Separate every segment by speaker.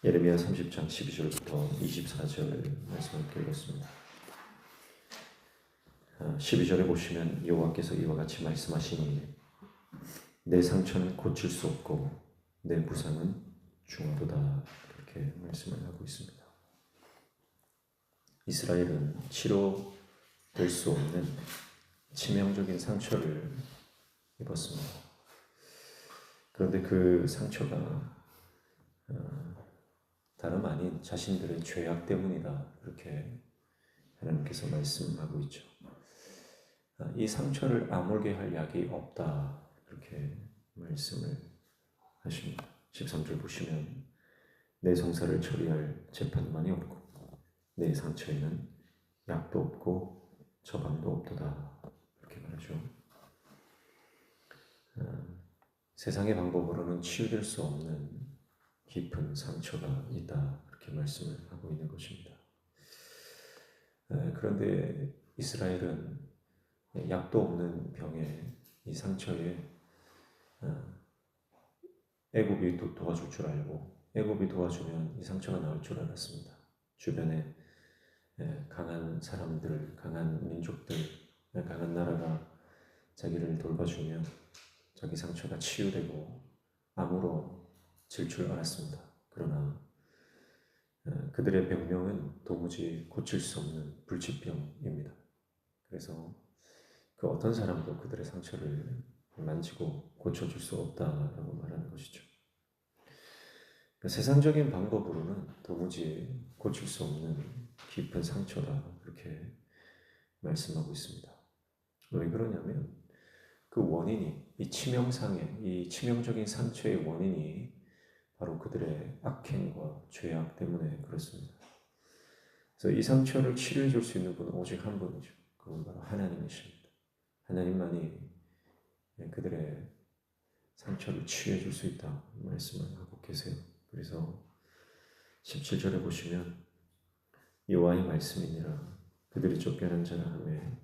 Speaker 1: 예레미야 30장 12절부터 24절 말씀을 읽었습니다. 12절에 보시면 여호와께서 이와 같이 말씀하시니 내 상처는 고칠 수 없고 내 부상은 중하도다, 그렇게 말씀을 하고 있습니다. 이스라엘은 치료될 수 없는 치명적인 상처를 입었습니다. 그런데 그 상처가 다름 아닌 자신들의 죄악 때문이다, 그렇게 하나님께서 말씀하고 있죠. 이 상처를 아물게 할 약이 없다, 그렇게 말씀을 하십니다. 13절 보시면 내 성사를 처리할 재판만이 없고 내 상처에는 약도 없고 처방도 없도다, 그렇게 말하죠. 세상의 방법으로는 치유될 수 없는 깊은 상처가 있다, 그렇게 말씀을 하고 있는 것입니다. 그런데 이스라엘은 약도 없는 병에, 이 상처에 애굽이 도와줄 줄 알고 애굽이 도와주면 이 상처가 나을 줄 알았습니다. 주변에 강한 사람들, 강한 민족들, 강한 나라가 자기를 돌봐주면 자기 상처가 치유되고 아물어질 줄 알았습니다. 그러나 그들의 병명은 도무지 고칠 수 없는 불치병입니다. 그래서 그 어떤 사람도 그들의 상처를 만지고 고쳐줄 수 없다라고 말하는 것이죠. 세상적인 방법으로는 도무지 고칠 수 없는 깊은 상처다, 그렇게 말씀하고 있습니다. 왜 그러냐면 그 원인이, 이 치명상의, 이 치명적인 상처의 원인이 바로 그들의 악행과 죄악 때문에 그렇습니다. 그래서 이 상처를 치료해 줄 수 있는 분은 오직 한 분이죠. 그건 바로 하나님이십니다. 하나님만이 그들의 상처를 치유해 줄 수 있다 말씀을 하고 계세요. 그래서 17절에 보시면 여호와의 말씀이니라 그들이 쫓겨난 자라 하매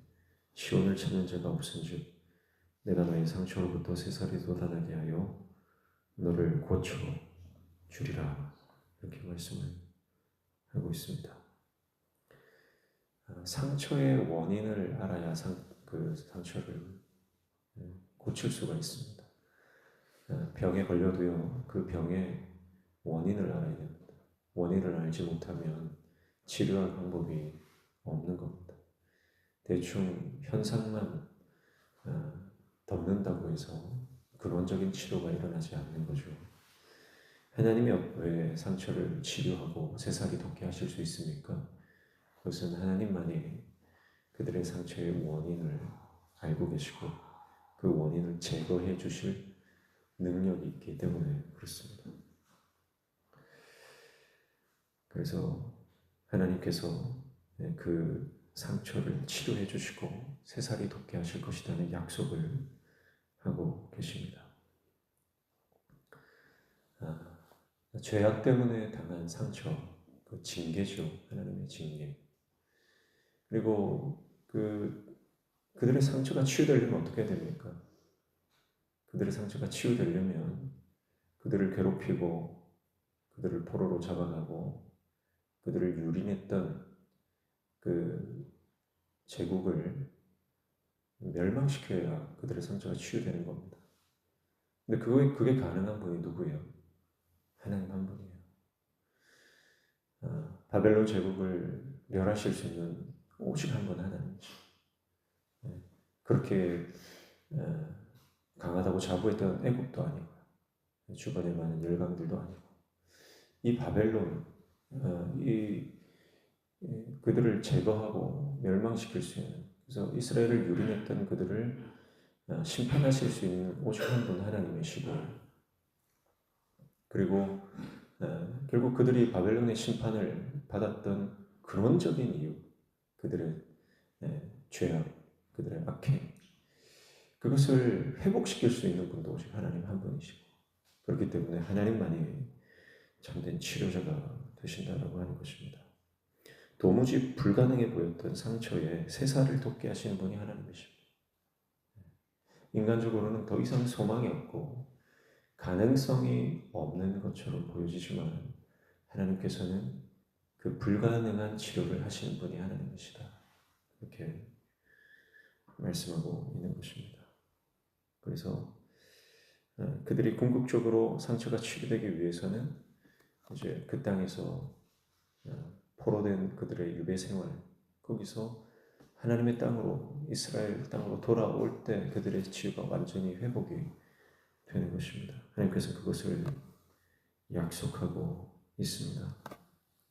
Speaker 1: 시온을 찾는 자가 없은즉 내가 너의 상처로부터 새살이 돋아나게 하여 너를 고쳐 주리라, 이렇게 말씀을 하고 있습니다. 상처의 원인을 알아야 그 상처를 고칠 수가 있습니다. 병에 걸려도요, 그 병의 원인을 알아야 됩니다. 원인을 알지 못하면 치료할 방법이 없는 겁니다. 대충 현상만 덮는다고 해서 근원적인 치료가 일어나지 않는 거죠. 하나님이 왜 상처를 치료하고 새살이 돋게 하실 수 있습니까? 그것은 하나님만이 그들의 상처의 원인을 알고 계시고 그 원인을 제거해 주실 능력이 있기 때문에 그렇습니다. 그래서 하나님께서 그 상처를 치료해 주시고 새살이 돋게 하실 것이라는 약속을 하고 계십니다. 죄악 때문에 당한 상처, 그 징계죠. 하나님의 징계. 그리고 그들의 상처가 치유되려면 어떻게 해야 됩니까? 그들의 상처가 치유되려면 그들을 괴롭히고 그들을 포로로 잡아가고 그들을 유린했던 그 제국을 멸망시켜야 그들의 상처가 치유되는 겁니다. 근데 그게 가능한 분이 누구예요? 하나님 한 분이에요. 바벨론 제국을 멸하실 수 있는 오직 한 분 하나님이죠. 그렇게 강하다고 자부했던 애굽도 아니고 주변에 많은 열강들도 아니고 이 바벨론, 그들을 제거하고 멸망시킬 수 있는, 그래서 이스라엘을 유린했던 그들을 심판하실 수 있는 오직 한 분 하나님이시고, 그리고 결국 그들이 바벨론의 심판을 받았던 근원적인 이유, 그들의 죄악, 그들의 악행, 그것을 회복시킬 수 있는 분도 오직 하나님 한 분이시고, 그렇기 때문에 하나님만이 참된 치료자가 되신다라고 하는 것입니다. 도무지 불가능해 보였던 상처에 새살을 돋게 하시는 분이 하나님이십니다. 인간적으로는 더 이상 소망이 없고 가능성이 없는 것처럼 보여지지만 하나님께서는 그 불가능한 치료를 하시는 분이 하나님이시다. 이렇게 말씀하고 있는 것입니다. 그래서 그들이 궁극적으로 상처가 치료되기 위해서는 이제 그 땅에서 포로된 그들의 유배 생활, 거기서 하나님의 땅으로, 이스라엘 땅으로 돌아올 때 그들의 치유가 완전히 회복이 되는 것입니다. 하나님께서 그것을 약속하고 있습니다.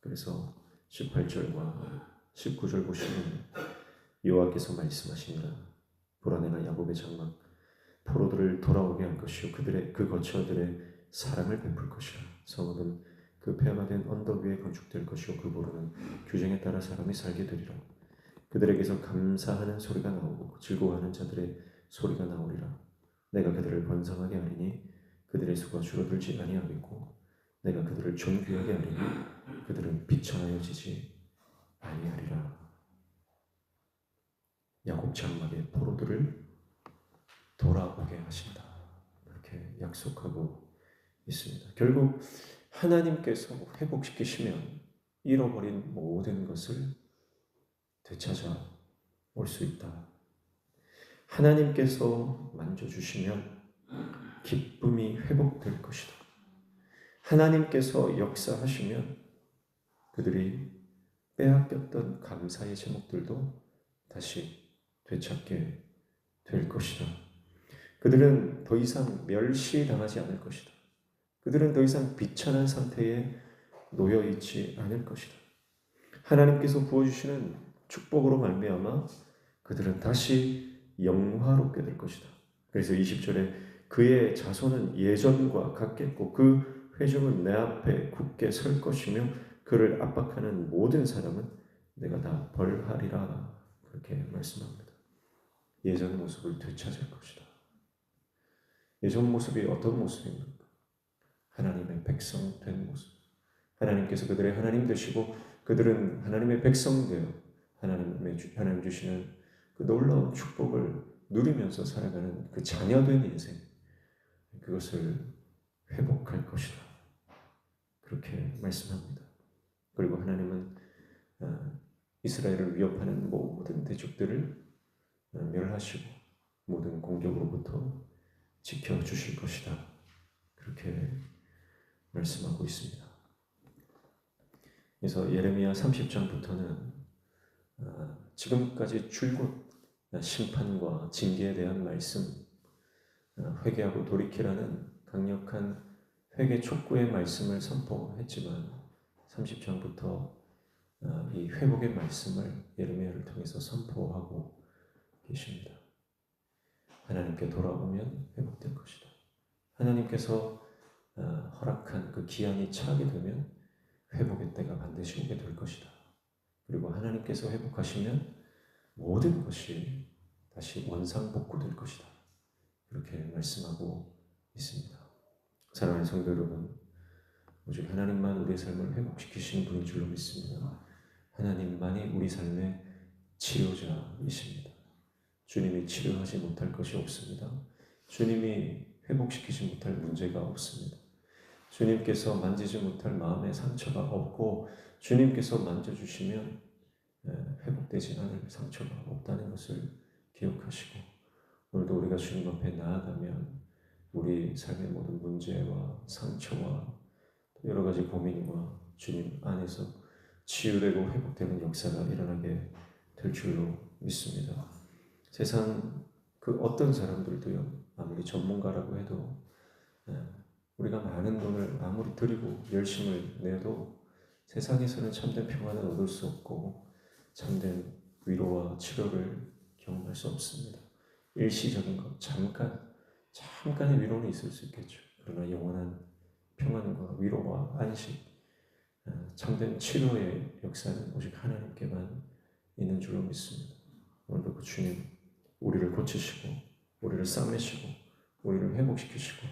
Speaker 1: 그래서 18절과 19절 보시면 여호와께서 말씀하시니라. 불안해나 야곱의 장막 포로들을 돌아오게 할 것이요 그 거처들의 사랑을 베풀 것이라. 성읍은 그 폐허가 된 언덕 위에 건축될 것이요 그 보루는 규정에 따라 사람이 살게 되리라. 그들에게서 감사하는 소리가 나오고 즐거워하는 자들의 소리가 나오리라. 내가 그들을 번성하게 하리니 그들의 수가 줄어들지 아니하겠고 내가 그들을 존귀하게 하리니 그들은 비천하여지지 아니하리라. 야곱 장막의 포로들을 돌아오게 하신다. 이렇게 약속하고 있습니다. 결국 하나님께서 회복시키시면 잃어버린 모든 것을 되찾아 올 수 있다. 하나님께서 만져주시면 기쁨이 회복될 것이다. 하나님께서 역사하시면 그들이 빼앗겼던 감사의 제목들도 다시 되찾게 될 것이다. 그들은 더 이상 멸시당하지 않을 것이다. 그들은 더 이상 비천한 상태에 놓여있지 않을 것이다. 하나님께서 부어주시는 축복으로 말미암아 그들은 다시 영화롭게 될 것이다. 그래서 20절에 그의 자손은 예전과 같겠고 그 회중은 내 앞에 굳게 설 것이며 그를 압박하는 모든 사람은 내가 다 벌하리라. 그렇게 말씀합니다. 예전의 모습을 되찾을 것이다. 예전 모습이 어떤 모습입니까? 하나님의 백성 된 모습. 하나님께서 그들의 하나님 되시고 그들은 하나님의 백성 되어 하나님 주시는 그 놀라운 축복을 누리면서 살아가는 그 자녀된 인생, 그것을 회복할 것이다. 그렇게 말씀합니다. 그리고 하나님은 이스라엘을 위협하는 모든 대적들을 멸하시고 모든 공격으로부터 지켜주실 것이다. 그렇게 말씀하고 있습니다. 그래서 예레미야 30장부터는 지금까지 줄곧 심판과 징계에 대한 말씀, 회개하고 돌이키라는 강력한 회개 촉구의 말씀을 선포했지만 30장부터 이 회복의 말씀을 예레미야를 통해서 선포하고 계십니다. 하나님께 돌아오면 회복될 것이다. 하나님께서 허락한 그 기한이 차게 되면 회복의 때가 반드시 오게 될 것이다. 그리고 하나님께서 회복하시면 모든 것이 다시 원상복구될 것이다. 그렇게 말씀하고 있습니다. 사랑하는 성도 여러분, 오직 하나님만 우리의 삶을 회복시키시는 분인 줄로 믿습니다. 하나님만이 우리 삶의 치료자이십니다. 주님이 치료하지 못할 것이 없습니다. 주님이 회복시키지 못할 문제가 없습니다. 주님께서 만지지 못할 마음의 상처가 없고 주님께서 만져주시면 회복되지 않을 상처가 없다는 것을 기억하시고 오늘도 우리가 주님 앞에 나아가면 우리 삶의 모든 문제와 상처와 여러 가지 고민과 주님 안에서 치유되고 회복되는 역사가 일어나게 될 줄로 믿습니다. 세상 그 어떤 사람들도요, 아무리 전문가라고 해도 우리가 많은 돈을 아무리 들이고 열심을 내도 세상에서는 참된 평안을 얻을 수 없고 참된 위로와 치료를 경험할 수 없습니다. 일시적인 것, 잠깐의 위로는 있을 수 있겠죠. 그러나 영원한 평안과 위로와 안식, 참된 치료의 역사는 오직 하나님께만 있는 줄로 믿습니다. 오늘도 그 주님 우리를 고치시고 우리를 싸매시고 우리를 회복시키시고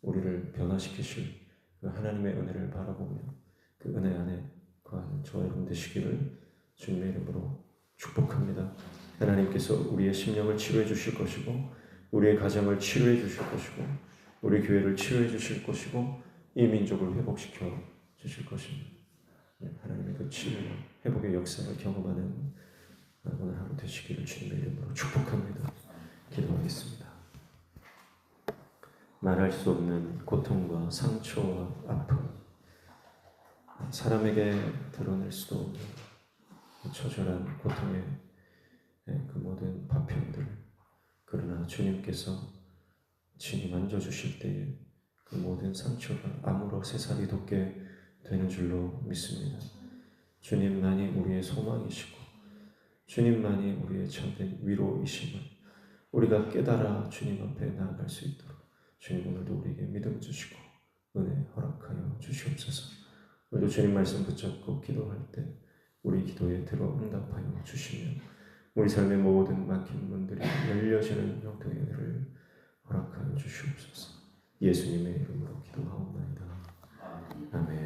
Speaker 1: 우리를 변화시키실 그 하나님의 은혜를 바라보며 그 은혜 안에 거하는 저와 여러분 되시기를 주님의 이름으로 축복합니다. 하나님께서 우리의 심령을 치료해 주실 것이고 우리의 가정을 치료해 주실 것이고 우리 교회를 치료해 주실 것이고 이 민족을 회복시켜 주실 것입니다. 하나님의 그 치유와 회복의 역사를 경험하는 오늘 하루 되시기를 주님의 이름으로 축복합니다. 기도하겠습니다. 말할 수 없는 고통과 상처와 아픔, 사람에게 드러낼 수도 없는 처절한 고통의 그 모든 파편들, 그러나 주님께서 친히 만져주실 때에 그 모든 상처가 아무로 새살이 돋게 되는 줄로 믿습니다. 주님만이 우리의 소망이시고 주님만이 우리의 참된 위로이심을 우리가 깨달아 주님 앞에 나아갈 수 있도록 주님 오늘도 우리에게 믿음 주시고 은혜 허락하여 주시옵소서. 오늘도 주님 말씀 붙잡고 기도할 때 우리 기도에 들어 응답하여 주시며 우리 삶의 모든 막힌 문들이 열려지는 형통의 은혜를 허락하여 주시옵소서. 예수님의 이름으로 기도하옵나이다. 아멘.